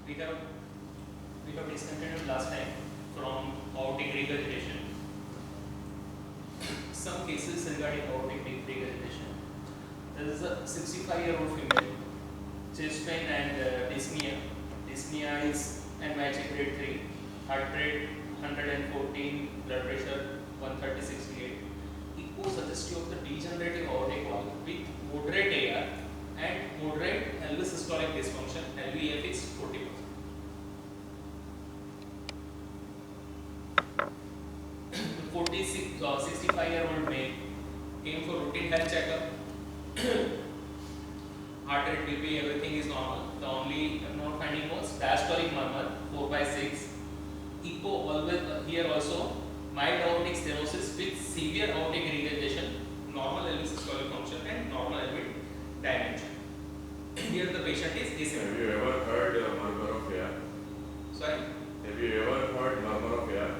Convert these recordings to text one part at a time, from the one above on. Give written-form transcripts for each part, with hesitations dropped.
we have discontinued last time from aortic regurgitation. Some cases regarding aortic regurgitation. There is a 65-year-old female, chest pain and dyspnea. Dyspnea is NYHA grade 3, heart rate 114, blood pressure 130/68. Echo suggestive of the degenerative aortic valve with moderate AR and moderate LV systolic dysfunction. LVEF is 40%. The 65-year-old male came for routine health checkup. Heart rate, BP, everything is normal. The only abnormal finding was diastolic murmur 4/6. Echo always here also mild aortic stenosis with severe aortic regurgitation, normal LV systolic function and normal LV dimension. Here the patient is asymptomatic. Have you ever heard murmur of air? Sorry? Have you ever heard murmur of air?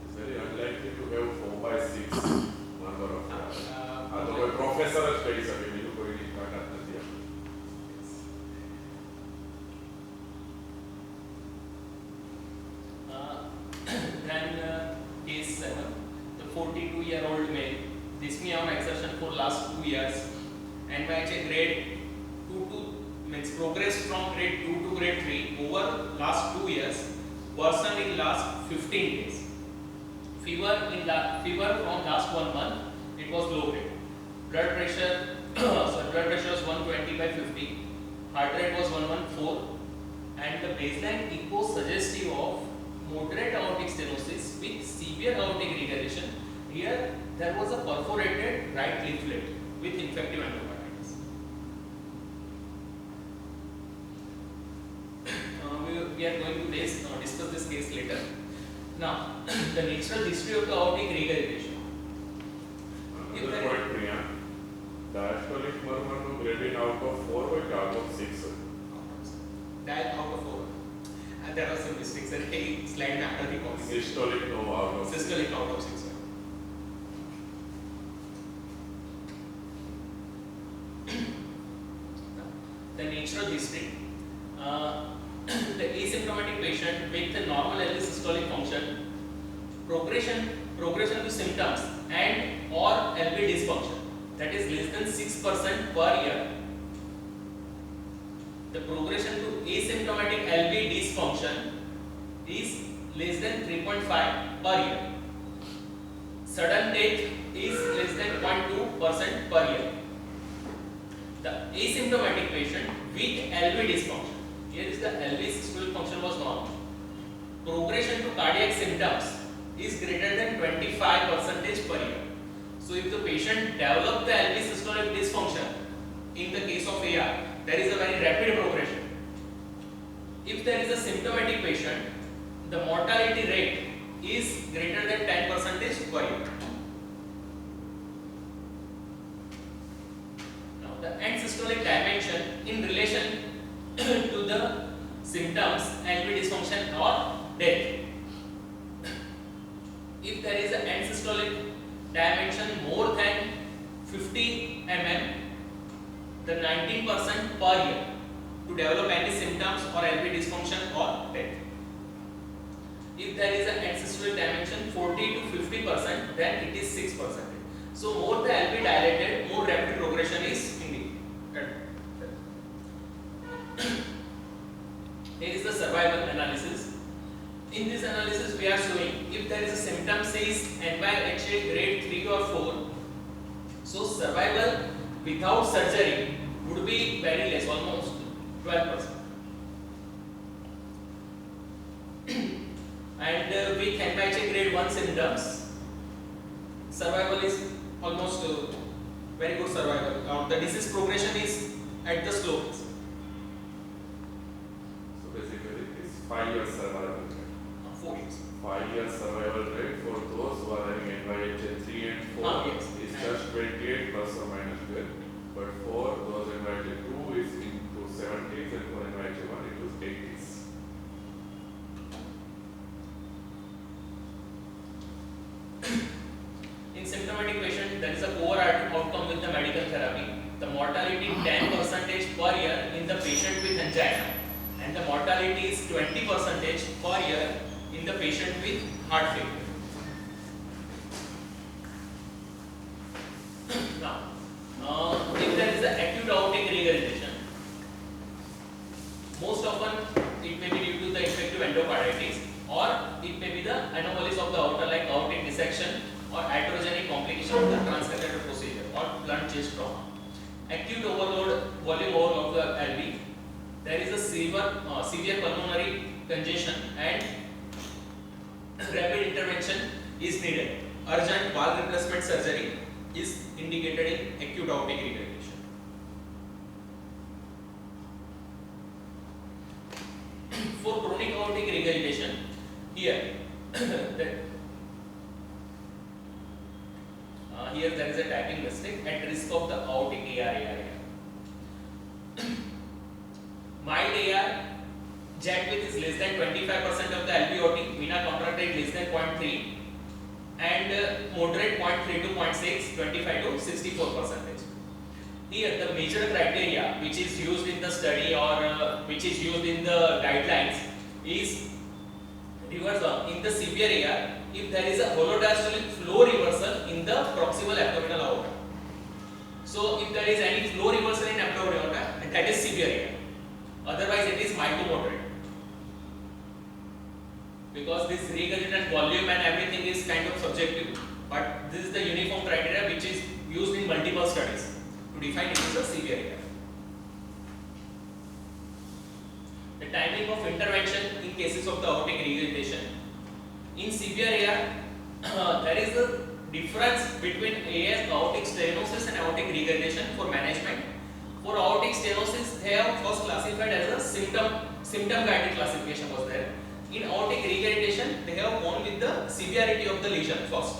It's very unlikely to have 4/6 murmur of air. तो कोई professor study सके नहीं तो कोई नहीं काटा नहीं है. Then case 7, the 42-year-old male, dyspnea on exertion for last 2 years, NYHA grade 2 to means progressed from grade 2 to grade 3 over last 2 years, worsened in last 15 days. Fever from last 1 month, it was low grade. Blood pressure, blood pressure was 120/50, heart rate was 114, and the baseline echo suggestive of moderate aortic stenosis with severe aortic regurgitation. Here there was a perforated right leaflet with infective endocarditis. We are going to discuss this case later. Now, the natural history of the aortic regurgitation. Another point, Priya. Diastolic murmur no graded out of 4 but out of 6. Dial out of 4. And there are some mistakes that hey, slide after the copy. Systolic no out of 6. Systolic out of 6. The natural history. The asymptomatic patient with the normal LV systolic function, progression to symptoms and or LV dysfunction, that is less than 6% per year. The progression to asymptomatic LV dysfunction is less than 3.5 per year. Sudden death is less than 0.2% per year. The asymptomatic patient with LV dysfunction, here is the LV systolic function was normal. Progression to cardiac symptoms is greater than 25% per year. So if the patient develop the LV systolic dysfunction, in the case of AR, there is a very rapid progression. If there is a symptomatic patient, the mortality rate is greater than 10% per year. Now the end systolic dimension in relation to the symptoms, LV dysfunction or death. If there is an end systolic dimension more than 50 mm, the 19% per year to develop any symptoms or LV dysfunction or death. If there is an end systolic dimension 40 to 50%, then it is 6%. So more the LV dilated, more rapid progression is indicated. Here is the survival analysis. In this analysis, we are showing if there is a symptom says NYHA grade 3 or 4, so survival without surgery would be very less, almost 12%. And with NYHA grade 1 symptoms, survival is almost very good survival. The disease progression is at the slopes. So basically it's 5 years survival rate. 4 years. 5 years survival rate for those who are having NYHA 3 and 4 Yes. is just 28 plus or minus 12. But for those NYHA 2 is into 70s and for NYHA 1 it was 80s. In symptomatic patient, there is a poor outcome with the medical therapy. The mortality 10% per year and the mortality is 20% per year in the patient with heart failure. Now, if there is an acute aortic regurgitation, most often it may be due to the infective endocarditis, or it may be the anomalies of the aorta like aortic dissection or iatrogenic complication of the transcatheter procedure or blunt chest trauma. Acute overload, volume overload of the LV, there is a severe pulmonary congestion and rapid intervention is needed. Urgent valve replacement surgery is indicated in acute aortic regurgitation. For chronic aortic regurgitation, here here there is a typing mistake. At risk of the aortic AR. Mild AR, jet width is less than 25% of the alveoli, vena contracted less than 0.3, and moderate 0.3 to 0.6, 25 to 64%. Here the major criteria which is used in the study or which is used in the guidelines is reversal in the severe AR if there is a holodiastolic flow reversal in the proximal abdominal aorta. So if there is any flow reversal in abdominal aorta, that is severe AR. Otherwise it is mild to moderate. Because this regurgitant volume and everything is kind of subjective, but this is the uniform criteria which is used in multiple studies to define it as a severe AR. The timing of intervention in cases of the aortic regurgitation. In severe AR, there is a difference between AS, aortic stenosis, and aortic regurgitation for management. For aortic stenosis, they have first classified as a symptom guided classification was there. In aortic regurgitation, they have gone with the severity of the lesion first.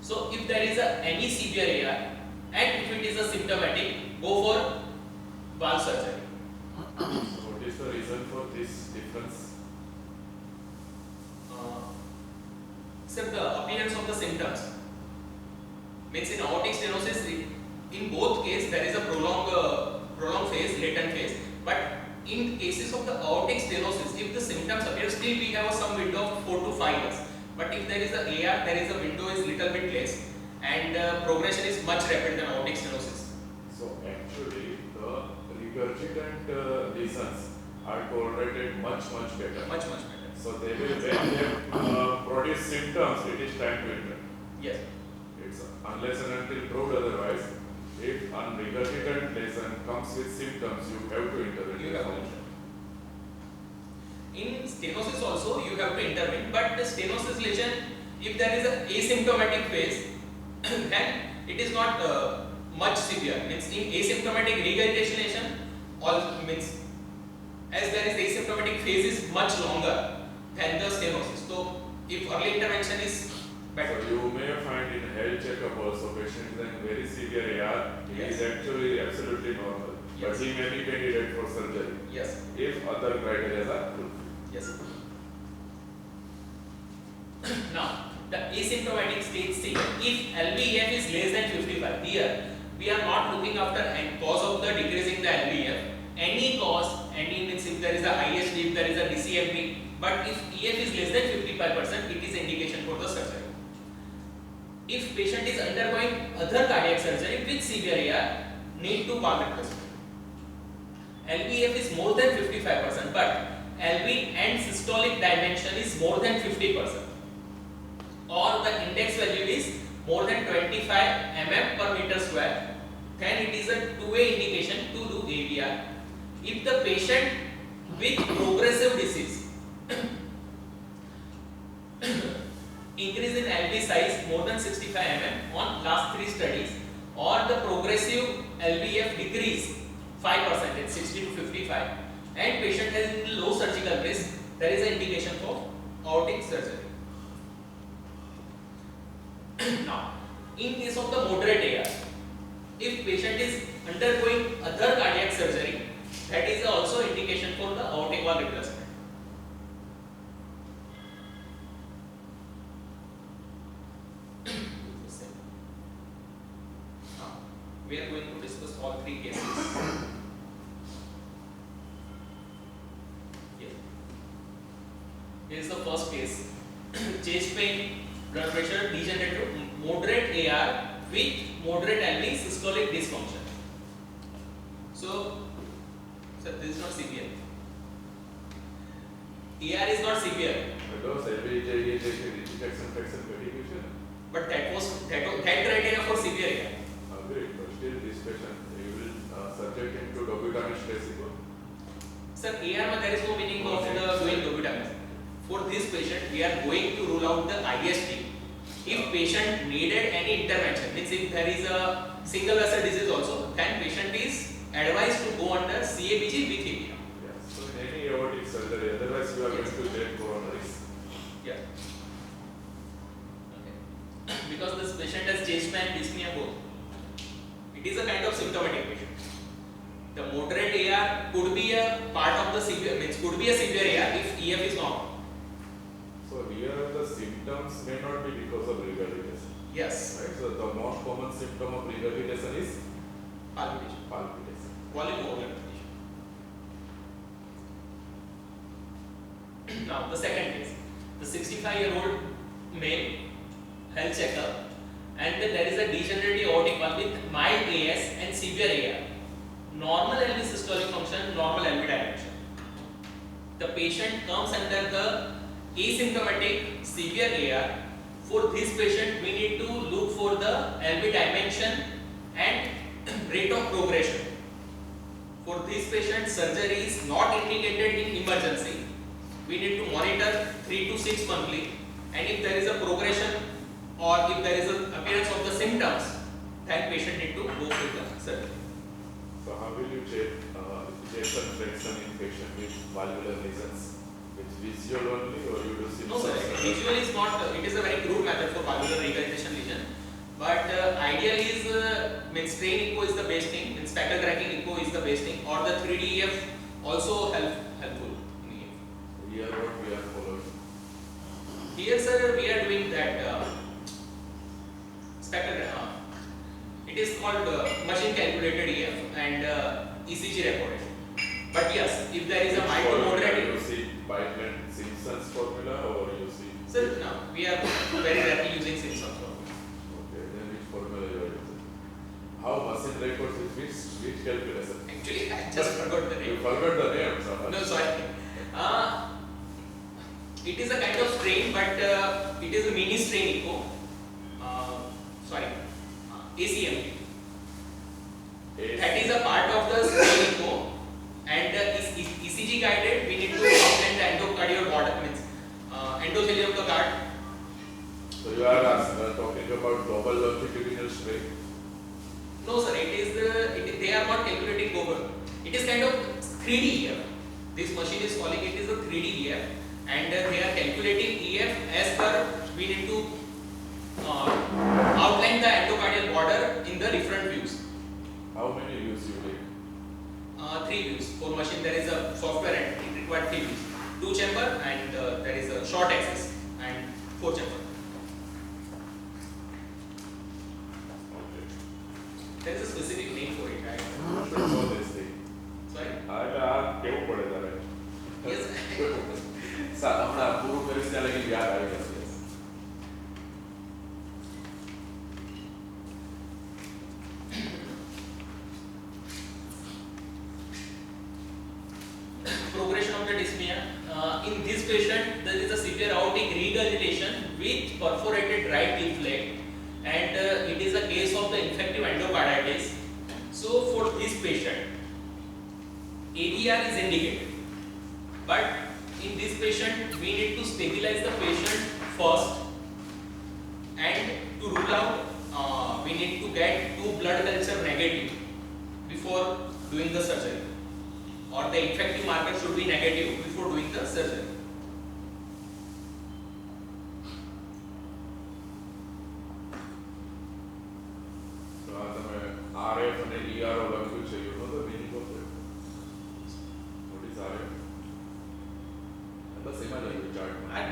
So if there is any severe AR and if it is a symptomatic, go for valve surgery. So what is the reason for this difference? Except the appearance of the symptoms. Means in aortic stenosis, in both cases there is a prolonged phase, latent phase, but in cases of the aortic stenosis, if the symptoms appear, still we have some window of 4 to 5 years. But if there is a AR, there is a window is little bit less, and progression is much rapid than aortic stenosis. So actually, the regurgitant lesions are tolerated much better. Much better. So they will, when they produce symptoms, it is time to intervene. Yes. It's unless and until proved otherwise. If a regurgitant lesion comes with symptoms, you have to intervene. You have to intervene. In stenosis also you have to intervene, but the stenosis lesion, if there is a asymptomatic phase, then it is not much severe. Means in asymptomatic regurgitation lesion, all means as there is asymptomatic phase is much longer than the stenosis. So if early intervention is better. So you may find in health checkup also patients in very severe AR, he Yes. is actually absolutely normal, Yes. but he may be candidate for surgery Yes. if other criteria are fulfilled. Yes. Now, the asymptomatic stage C, if LVEF is less than 55, here we are not looking after any cause of the decreasing the LVEF. Any cause, any means if there is a ISD, if there is a DCFB, but if EF is less than 55%, it is indication for the surgery. If patient is undergoing other cardiac surgery with severe AR, need to valve replacement. LVEF is more than 55%, but LV and systolic dimension is more than 50%, or the index value is more than 25 mm per meter square, then it is a two-way indication to do AVR. If the patient with progressive disease increase in LV size more than 65 mm on last 3 studies, or the progressive LVEF decrease 5%, 60 to 55, and patient has low surgical risk, there is an indication for aortic surgery. Now, in case of the moderate AR, if patient is undergoing other cardiac surgery, that is also indication for the aortic valve replacement. Now, we are going to discuss all 3 cases. Here is the first case. Chest pain, blood pressure degenerative, moderate AR with moderate LV systolic dysfunction. So, sir, this is not severe. AR is not severe. Those LV rejection fraction medication. But that criteria for severe AR. Agreed, but still this patient, you will subject him to dobutamine stress. Sir, AR there is no meaning of the doing dobutamine. For this patient, we are going to rule out the IST. If patient needed any intervention, means if there is a single vessel disease also, then patient is advised to go under CABG with EPR. Yes. So in any aortic surgery, otherwise you are going to get coronaries. Yeah. Okay. Because this patient has chest pain, dyspnea both. It is a kind of symptomatic patient. The moderate AR could be a part of the severe, means could be a severe AR if EF is normal. So here the symptoms may not be because of regurgitation. Yes. Right? So the most common symptom of regurgitation is Palpitation. palpitation. Volume overload. Now the second case, the 65-year-old male, health checkup, and there is a degenerative aortic valve with mild AS and severe AR. Normal LV systolic function, normal LV dimension. The patient comes under the asymptomatic severe AR. For this patient, we need to look for the LV dimension and rate of progression. For this patient, surgery is not indicated in emergency. We need to monitor 3 to 6 monthly, and if there is a progression or if there is an appearance of the symptoms, then patient need to go for the surgery. So how will you check ejection fraction in patient with valvular lesions? With visual only or you do symptoms? No sir, visual is not, it is a very crude method for valvular regurgitation lesion. But ideal is, means strain echo is the best thing, means speckle cracking echo is the best thing, or the 3D EF also helpful in EF. Here what we are following? Here sir, we are doing that speckle, it is called machine calculated EF and ECG recorded. But yes, if there is a mild to moderate, you see Biclan Simpson's formula or you see? sir, no, we are very rarely using Simpson's formula. Okay, then which formula you are using? How machine records with which calculation? Actually, I just forgot the You name. forgot the name, Sahan. No, sorry. It is a kind of strain, but it is a mini strain echo. ACM. That is a part of the strain echo, and is ECG guided. We need to outline the endocardial border, means endothelium of the card. So you are talking about global longitudinal strain? No, sir. They are not calculating global. It is kind of 3D EF. This machine is calling it is a 3D EF, and they are calculating EF as per we need to outline the endocardial border in the different views. How many views you take? 3 views. For machine there is a software and it requires 3 views. 2 chamber and there is a short axis and 4 chamber. Okay. There is a specific name for it, right? You should know this thing. Sorry? કેવું પડે તારે? Yes. હમણાં પૂરું કરીશ ત્યાં લગી યાદ આવી જશે. Progression of the dyspnea. In this patient, there is a severe aortic regurgitation with perforated right leaflet, and it is a case of the infective endocarditis. So, for this patient, AVR is indicated, but in this patient, we need to stabilize the patient first, and to rule out, we need to get 2 blood culture negative before doing the surgery, or the infective marker should be negative before doing the surgery. So RF and ER લખ્યું છે. You know the meaning of it? What is RF? બસ એમાં લખ્યું ચાર્ટમાં.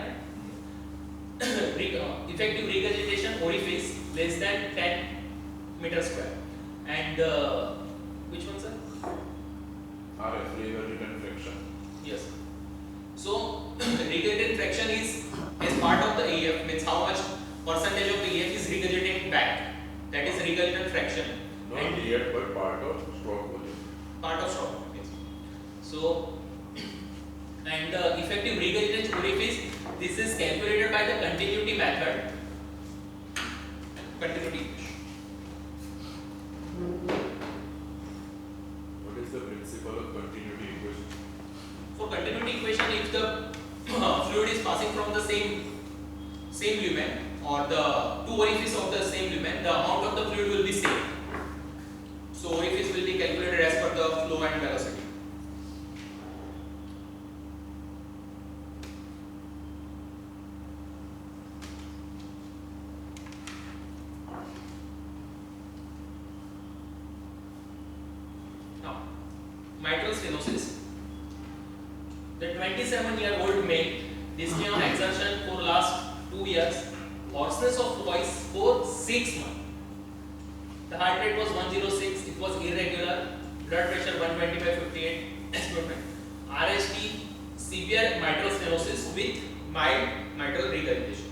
Effective regurgitation orifice less than 10 meter square, and which one, sir? RF, regurgitant fraction. Yes. So regurgitant fraction part of stroke volume. Part of stroke volume, yes. So, and the effective regurgitation orifice, this is calculated by the continuity method. Continuity. What is the principle of continuity equation? For continuity equation, if the fluid is passing from the same lumen or the two orifices of the same lumen, the amount of the fluid will be same. So orifice will be calculated as per the flow and velocity. Now, mitral stenosis. The 27-year-old male, dyspnea on exertion for last 2 years, hoarseness of voice for 6 months. The heart rate was 106, it was irregular, blood pressure 120/58, RST, severe mitral stenosis with mild mitral regurgitation.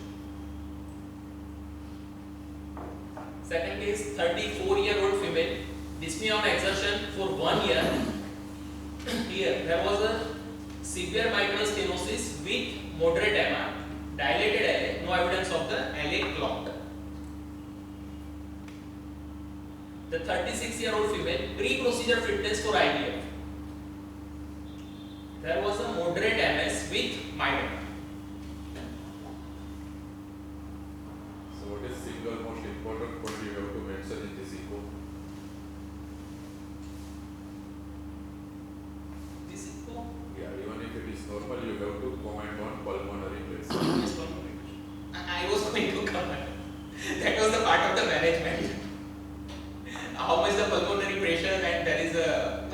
Second case, 34-year-old female, dyspnea on exertion for 1 year. Here, there was a severe mitral stenosis with moderate MR, dilated LA, no evidence of the LA clot. The 36-year-old female, pre-procedure fitness for IVF. There was a moderate MS with mild MR. So what is single most important point you have to mention in this echo? This is for Yeah, even if it is normal, you have to comment on pulmonary pressure. yes, I was going to comment. That was the part of the management. How much the pulmonary pressure, and there is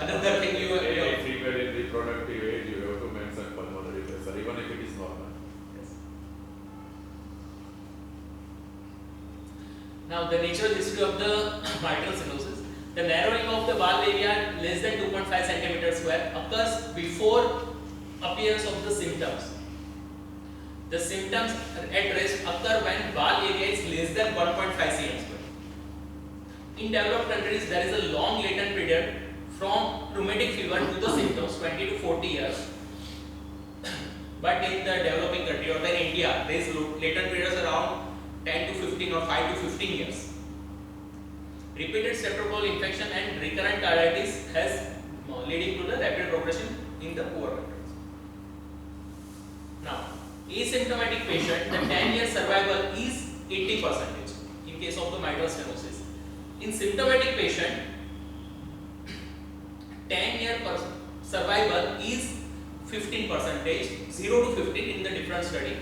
another thing you If you are in reproductive age, you have to mention pulmonary pressure, even if it is normal. Yes. Now the natural history of the mitral stenosis. The narrowing of the valve area less than 2.5 centimeters square occurs before appearance of the symptoms. The symptoms at rest occur when valve area is less than 1.5 cm square. In developed countries, there is a long latent period from rheumatic fever to the symptoms, 20 to 40 years. But in the developing country or in India, there is latent periods around 10 to 15 or 5 to 15 years. Repeated streptococcal infection and recurrent carditis has leading to the rapid progression in the poor countries. Now, asymptomatic patient, the 10-year survival is 80% in case of the mitral stenosis. In symptomatic patient, 10-year survival is 15%, 0 to 15 in the different study.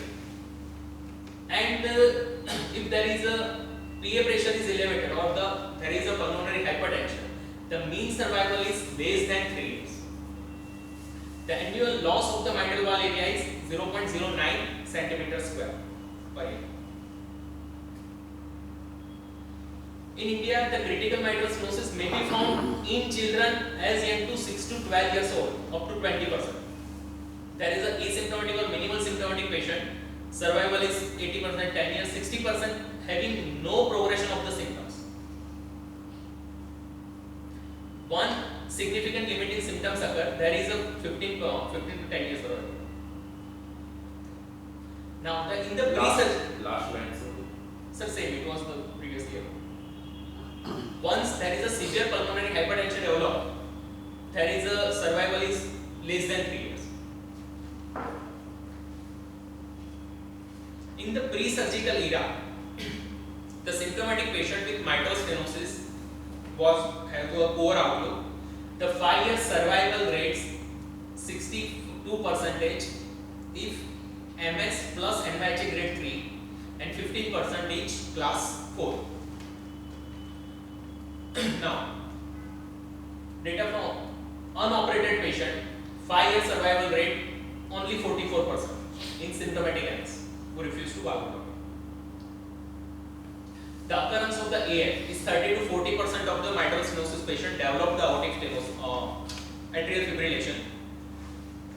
And if there is a PA pressure is elevated or there is a pulmonary hypertension, the mean survival is less than 3 years. The annual loss of the mitral valve area is 0.09 centimeters square per year. In India, the critical mitral stenosis may be found in children as young to 6 to 12 years old, up to 20%. There is an asymptomatic or minimal symptomatic patient, survival is 80%, 10 years, 60% having no progression of the symptoms. One significant limiting symptoms occur, there is a 15 to 10 years survival. Now, in the Last line, sir, same, it was the previous year. Once there is a severe pulmonary hypertension developed, there is a survival is less than 3 years. In the pre-surgical era, the symptomatic patient with mitral stenosis has a poor outlook. The 5-year survival rates 62% if MS plus NYHA grade 3 and 15% class 4. Now, data from unoperated patient, 5-year survival rate only 44% in symptomatic MS who refuse to valve. The occurrence of the AF is 30 to 40% of the mitral stenosis patient develop the aortic stenosis, atrial fibrillation.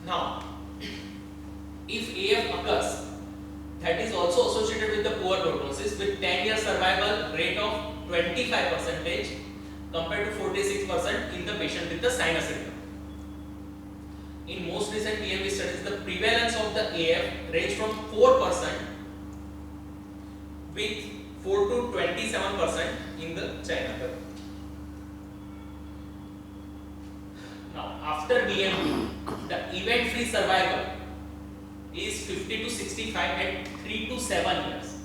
Now, if AF occurs, that is also associated with the poor prognosis with 10-year survival rate of 25%, compared to 46% in the patient with the sinus rhythm. In most recent PMV studies, the prevalence of the AF ranged from 4% with 4 to 27% in the China. Now, after BMV, the event-free survival is 50 to 65 at 3 to 7 years.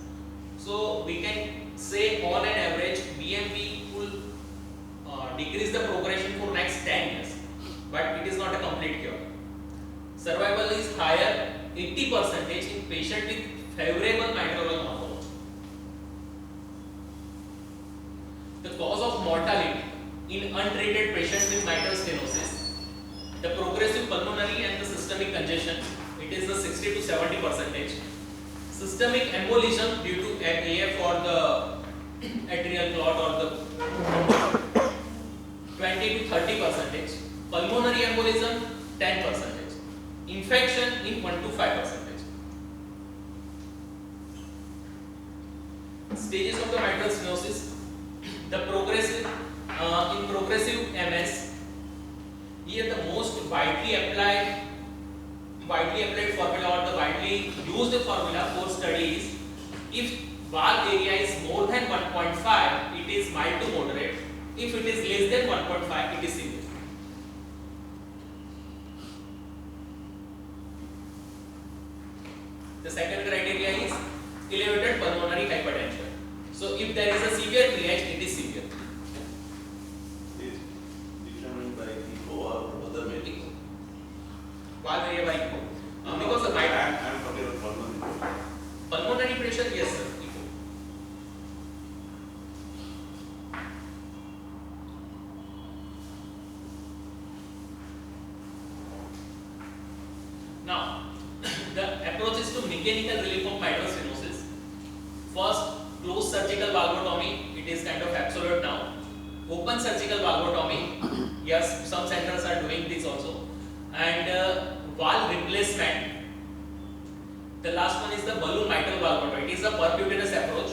So we can say on an average BMV will decrease the progression for next 10 years, but it is not a complete cure. Survival is higher 80% in patient with favorable mitral valve morphology. The cause of mortality in untreated patients with mitral stenosis, the progressive pulmonary and the systemic congestion, it is the 60 to 70%. Systemic embolism due to AF or the atrial clot or the 20 to 30%. Pulmonary embolism 10%. Infection in 1 to 5%. Stages of the mitral stenosis, the progressive in progressive MS, here the most widely applied formula or the widely used formula for study is if valve area is more than 1.5, it is mild to moderate. If it is less than 1.5, it is severe. The second criteria is elevated pulmonary hypertension. So if there is a severe PH, it is severe. Is determined by echo or other metrics? Valve area by echo. Because the I'm talking about pulmonary pressure, yes sir, echo. Now, the approach is to mechanical relief of mitral stenosis. First, closed surgical valvotomy, it is kind of absolute now. Open surgical valvotomy, yes, some centers are doing this also. And valve replacement. The last one is the balloon mitral valvotomy. It is a percutaneous approach.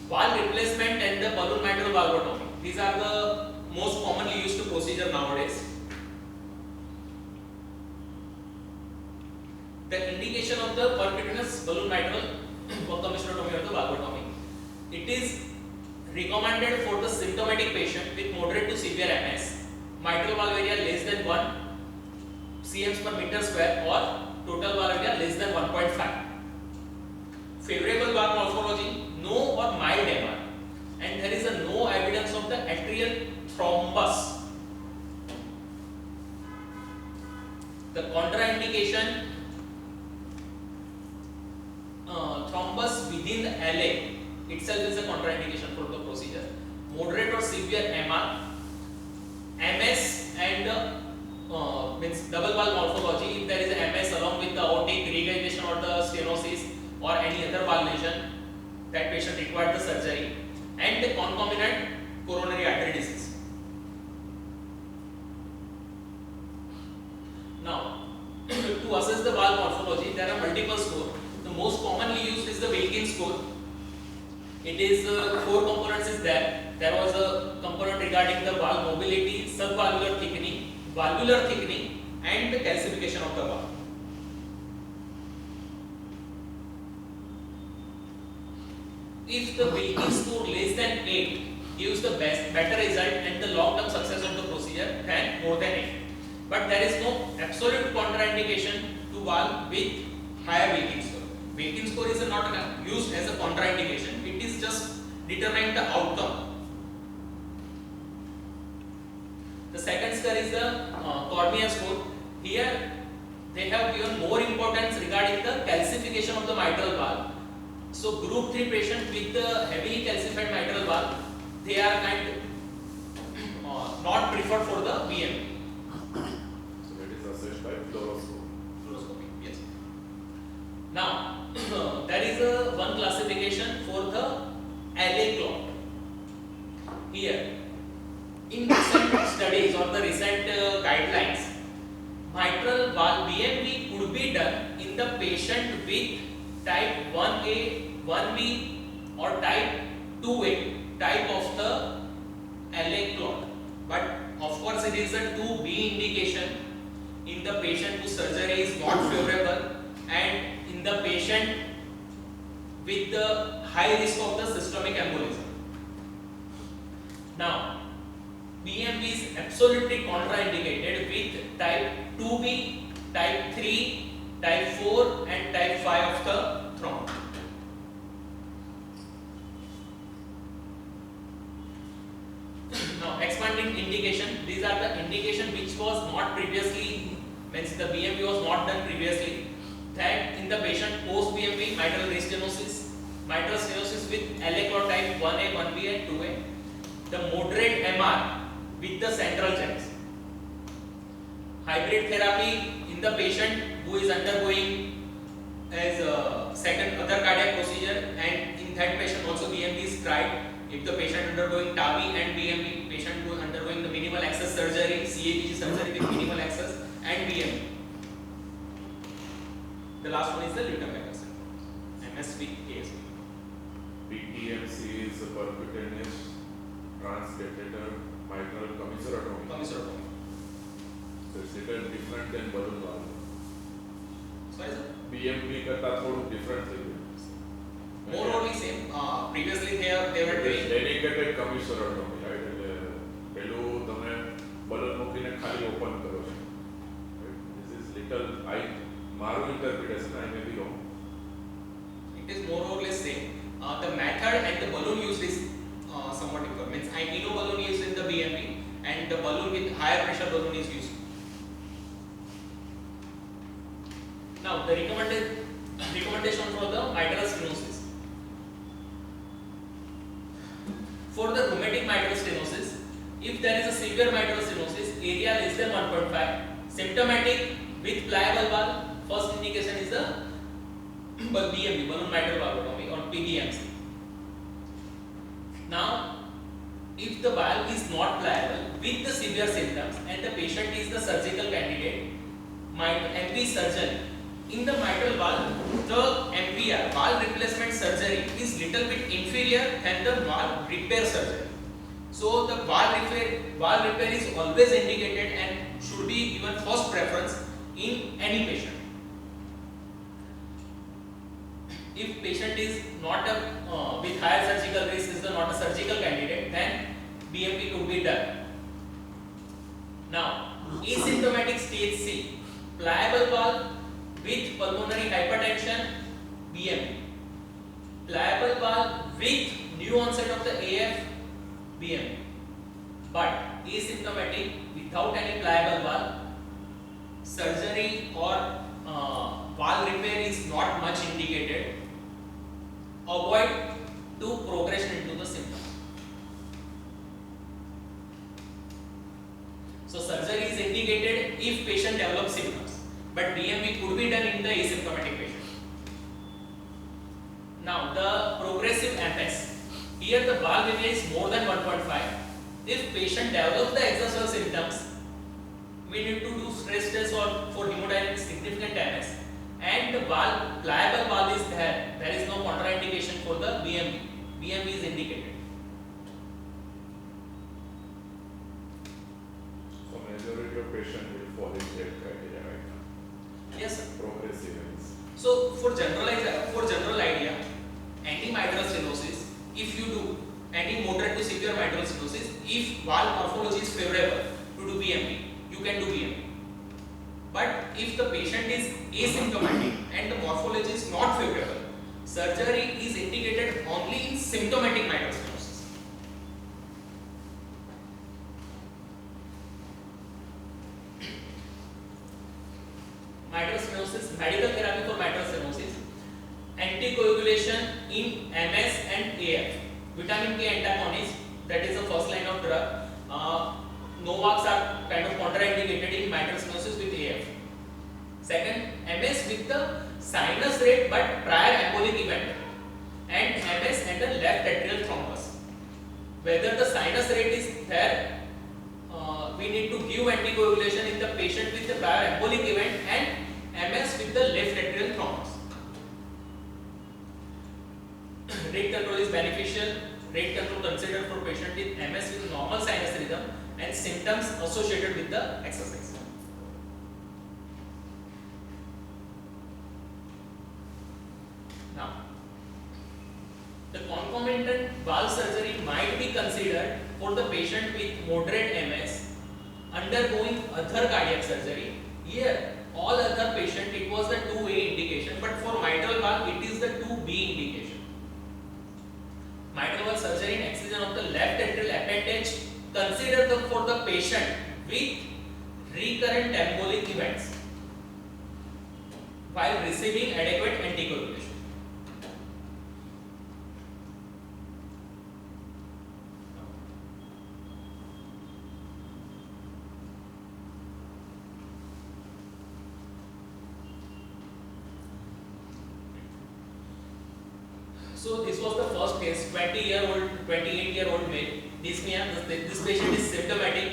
Valve replacement and the balloon mitral valvotomy. These are the most commonly used procedure nowadays. The indication of the percutaneous balloon mitral commissurotomy or the valvotomy. It is recommended for the symptomatic patient with moderate to severe MS, mitral valve area less than 1 cm per meter square or total valve area less than 1.5. Favorable valve morphology, no or mild MR, and there is no evidence of the atrial thrombus. The contraindication, thrombus within the LA itself is a contraindication for the procedure. Moderate or severe MR, MS and means double valve morphology. If there is a MS along with the aortic regurgitation or the stenosis or any other valve lesion, that patient required the surgery, and the concomitant coronary artery disease. Now, to assess the valve morphology, there are multiple scores. The most commonly used is the Wilkins score. It is 4 components is there. There was a component regarding the valve mobility, subvalvular thickening, valvular thickening, and the calcification of the valve. If the Wilkins score less than 8 gives the better result and the long-term success of the procedure than more than 8. But there is no absolute contraindication to valve with higher Wilkins score. Wilkins score is not used as a contraindication. It is just determining the outcome. The second score is the Cormier score. Here they have given more importance regarding the calcification of the mitral valve. So group 3 patient with the heavily calcified mitral valve, they are not preferred for the BMV. So that is assessed by fluoroscopy. Fluoroscopy, yes. Now, there is one classification for the LA clot. Here, in recent studies or the recent guidelines, mitral valve BMV could be done in the patient with type 1A, 1B or type 2A type of the LA clot. but of course it is a 2B indication in the patient whose surgery is not favorable and in the patient with the high risk of the systemic embolism. Now, BMP is absolutely contraindicated with type 2B, type 3, type 4 and type 5 of the thrombus. Now, expanding indication, these are the indication which was not previously, means the BMP was not done previously. That in the patient post BMP, mitral restenosis with LA type 1A, 1B and 2A, the moderate MR with the central jacks. Hybrid therapy in the patient who is undergoing as a second other cardiac procedure, and in that patient also BMP is tried. If the patient undergoing TAVI and BMP, patient who is undergoing the minimal access surgery, CABG surgery with minimal access and BMP. The last one is the Luttenberger syndrome, MS with ASD. PTMC is a percutaneous transcatheter mitral commissurotomy. Commissurotomy. So it's little different than balloon valve. Sorry sir? BMP करता थोड़ा different है. More or less same. Previously they were doing dedicated commissurotomy, right? પેલું તમે balloon મૂકીને ખાલી open કરો છો. This is little, મારું interpretation, I may be wrong. It is more or less same. The method and the balloon used is somewhat different. Means Ino balloon used in the BMP and the balloon with higher pressure balloon is used. Now the recommendation for the mitral stenosis. For the rheumatic mitral stenosis, if there is a severe mitral stenosis, area less than 1.5, symptomatic with pliable valve, first indication is the BMP, balloon mitral valvotomy or PBMC. Now, if the valve is not pliable with the severe symptoms and the patient is the surgical candidate, MP surgery. In the mitral valve, the MPR, valve replacement surgery, is little bit inferior than the valve repair surgery. So the valve repair is always indicated and should be given first preference in any patient. If patient is not with higher surgical risk, is not a surgical candidate, then BMP could be done. Now, asymptomatic stage C, pliable valve with pulmonary hypertension, BMP. Pliable valve with new onset of the AF, BMP. But asymptomatic without any pliable valve, surgery or valve repair is not much indicated. Avoid to progression into the symptom. So surgery is indicated if patient develops symptoms, but BMP could be done in the asymptomatic patient. Now the progressive MS. Here the valve area is more than 1.5. If patient develops the exertional symptoms, we need to do stress test or for hemodynamic significant MS. And the valve, pliable valve is there. There is no contraindication for the BMP. BMP is indicated. So majority of patient will fall in that criteria right now. Yes, sir. Progressive MS. So for general idea, any mitral stenosis, if you do any moderate to severe mitral stenosis, if valve morphology is favorable to do BMP, you can do BMP. But if the patient is asymptomatic and the morphology is not favorable, surgery is indicated only in symptomatic mitral stenosis. Mitral stenosis, medical therapy for mitral stenosis, anticoagulation in MS and AF. Vitamin K antagonist, that is the first line of drug. NOACs are kind of contraindicated in mitral stenosis with AF. Second, MS with the sinus rate but prior embolic event, and MS and the left atrial thrombus. Whether the sinus rate is there, we need to give anticoagulation in the patient with the prior embolic event and MS with the left atrial thrombus. Rate control is beneficial. Rate control considered for patient with MS with normal sinus rhythm and symptoms associated with the exercise. Now, the concomitant valve surgery might be considered for the patient with moderate MS undergoing other cardiac surgery. Here, all other patient it was the 2A indication, but for mitral valve it is the 2B indication. Mitral valve surgery in excision of the left atrial appendage considered for the patient with recurrent embolic events while receiving adequate anticoagulation. So this was the first case, 28-year-old male, dyspnea. This patient is symptomatic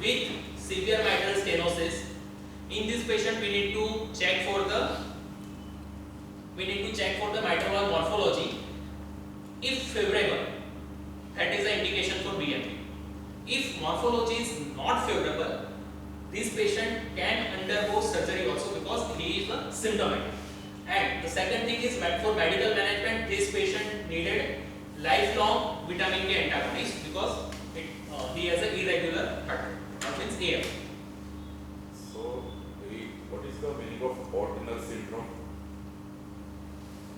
with severe mitral stenosis. In this patient, we need to check for the mitral valve morphology. If favorable, that is the indication for BMP. If morphology is not favorable, this patient can undergo surgery also because he is a symptomatic. And the second thing is that for medical management, this patient needed lifelong vitamin K antagonist because he has an irregular heartbeat, that means AF. So, what is the meaning of ordinal syndrome?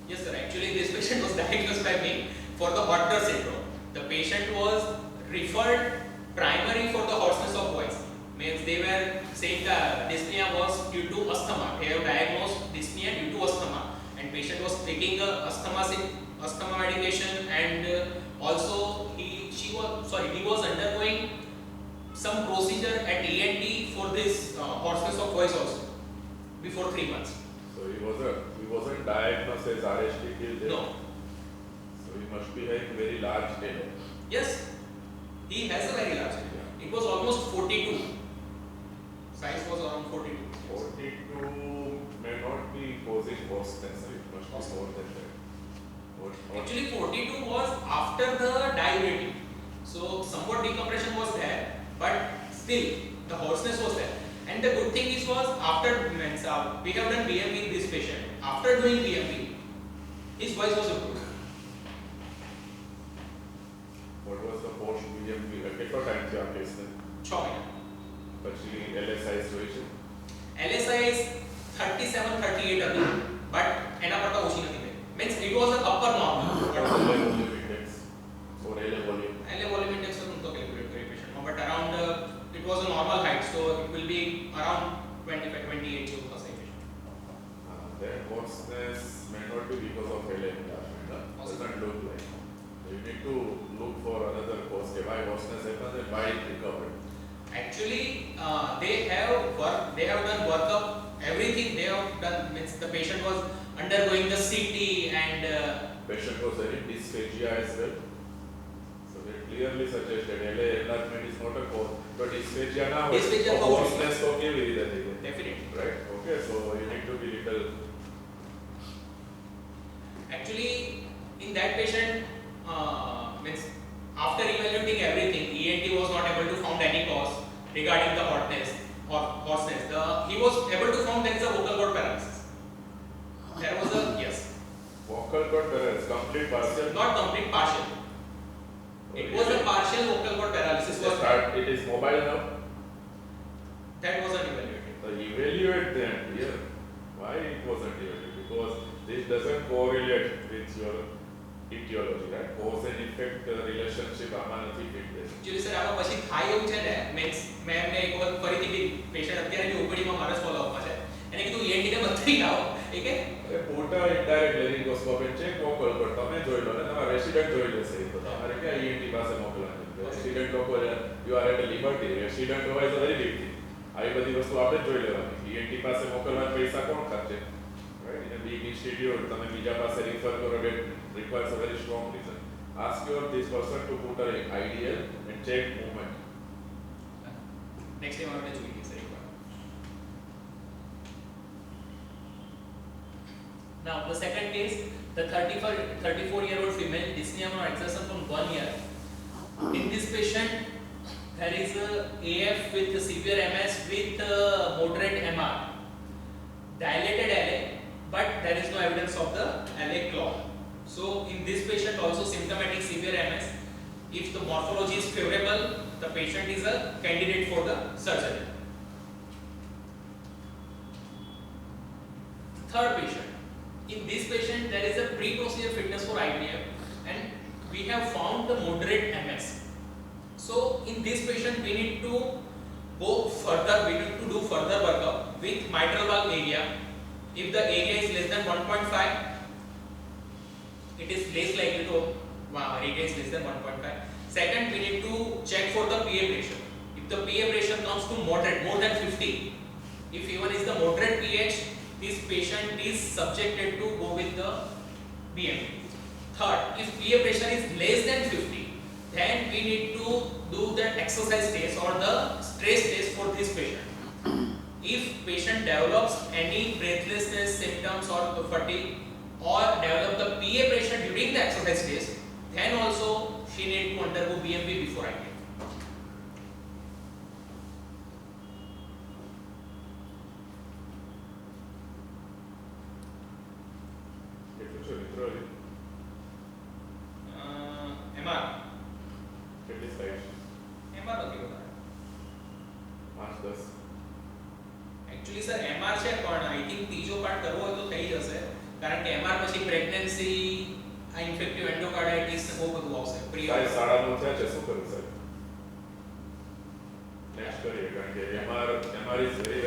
Yes, sir. Actually, this patient was diagnosed by me for the Hodder syndrome. The patient was referred primary for the hoarseness of voice. Means they were saying the dyspnea was due to asthma. They have diagnosed dyspnea due to asthma, and patient was taking asthma medication, and also he was undergoing some procedure at ENT for this hoarseness of voice also before 3 months. So he wasn't diagnosed as RHD till then? No. So he must be having very large tail. Yes, he has a very large. It was almost 42. Size was around 42. 42 may not be causing hoarseness, it must be more than that. Actually, 42 was after the diuretic. So somewhat decompression was there, but still the hoarseness was there. And the good thing is was after we have done BMP in this patient. After doing BMP, his voice was improved. What was the post BMP? કેટલો time થયો આ કેસને? 6 મહિના. પછી LSI જોઈ છે? LSI is 37-38 હતી, but એના કરતા ઓછી નથી થઈ. Means it was an upper normal. volume index or LA volume? LA volume index તો નહોતો calculate કરી patient, but around it was a normal height, so it will be around 25-28 જેવું થશે patient. Then hoarseness may not be because of LA enlargement. Doesn't look like. You need to look for another cause. Why hoarseness happens and why it recovered. Actually, they have done workup, everything they have done. Means the patient was undergoing the CT and Patient was having dysphagia as well. So they clearly suggested LA enlargement is not a cause, but dysphagia now Dysphagia so hoarseness तो केवी રીતે થઈ ગઈ? definitely. Right? Okay, so you need to be little. Actually, in that patient, means after evaluating everything, ENT was not able to found any cause regarding the hoarseness. He was able to found there is a vocal cord paralysis. There was a yes, Vocal cord paralysis, complete partial. not complete, partial. It was a partial vocal cord paralysis. Was It is mobile now. that was not evaluated. So evaluate them here. Why it wasn't evaluated? Because this doesn't correlate with your etiology, right? Cause and effect relationship આમાં નથી fit થશે. Actually sir, આમાં પછી થાય એવું છે ને, means મેં એમને એક વખત ફરીથી બી પેશન્ટ અત્યારે બી ઓપીડીમાં મારા ફોલો અપમાં છે, એને કીધું ENT ને બતાવી આવો. એ કે અરે પોર્ટલ ઇનડાયરેક્ટ લેરિંગોસ્કોપી ચેક મોકલ પર તમે જોઈ લો ને તમારા રેસિડન્ટ જોઈ લેશે એ તો તમારે ક્યાં ENT પાસે મોકલવાની રેસિડન્ટ લોકો you are at a liberty resident હોય તો વેરી બિગ થિંગ આવી બધી વસ્તુ આપણે જ જોઈ લેવાની ENT પાસે મોકલવાના પૈસા કોણ ખર્ચે right in a big institute તમે બીજા પાસે રિફર કરો it requires a very strong reason. Ask your this person to put a IDL and check movement. Next time આપણે જોઈએ સર એકવાર. Now the second case, the 34-year-old female dyspnea on exertion from 1 year. In this patient, there is AF with severe MS with moderate MR, dilated LA, but there is no evidence of the LA clot. So in this patient also symptomatic severe MS. If the morphology is favorable, the patient is a candidate for the surgery. Third patient. In this patient, there is a pre-procedure fitness for IVF, and we have found the moderate MS. So in this patient, we need to go further. We need to do further workup with mitral valve area. If the area is less than 1.5, it is less likely to area is less than 1.5. Second, we need to check for the PA pressure. If the PA pressure comes to moderate, more than 50, if even is the moderate pH, this patient is subjected to go with the BMP. Third, if PA pressure is less than 50, then we need to do the exercise test or the stress test for this patient. If patient develops any breathlessness symptoms or fatigue or develop the PA pressure during the exercise test, then also she need to undergo BMP before IVF. કેટલું છે literally? MR કેટલી size? MR નથી બતાવ્યું. 5-10. Actually sir MR છે પણ I think ત્રીજો part કરવો હોય તો થઈ જશે કારણ કે MR પછી પ્રેગ્નન્સી આ ઇન્ફેક્ટિવ એન્ડોકાર્ડાઇટિસ બહુ બધું આવશે પ્રી સાઈઝ 9.5 થયા છે, શું કરું સાહેબ? નેક્સ્ટ કરીએ કારણ કે MR is very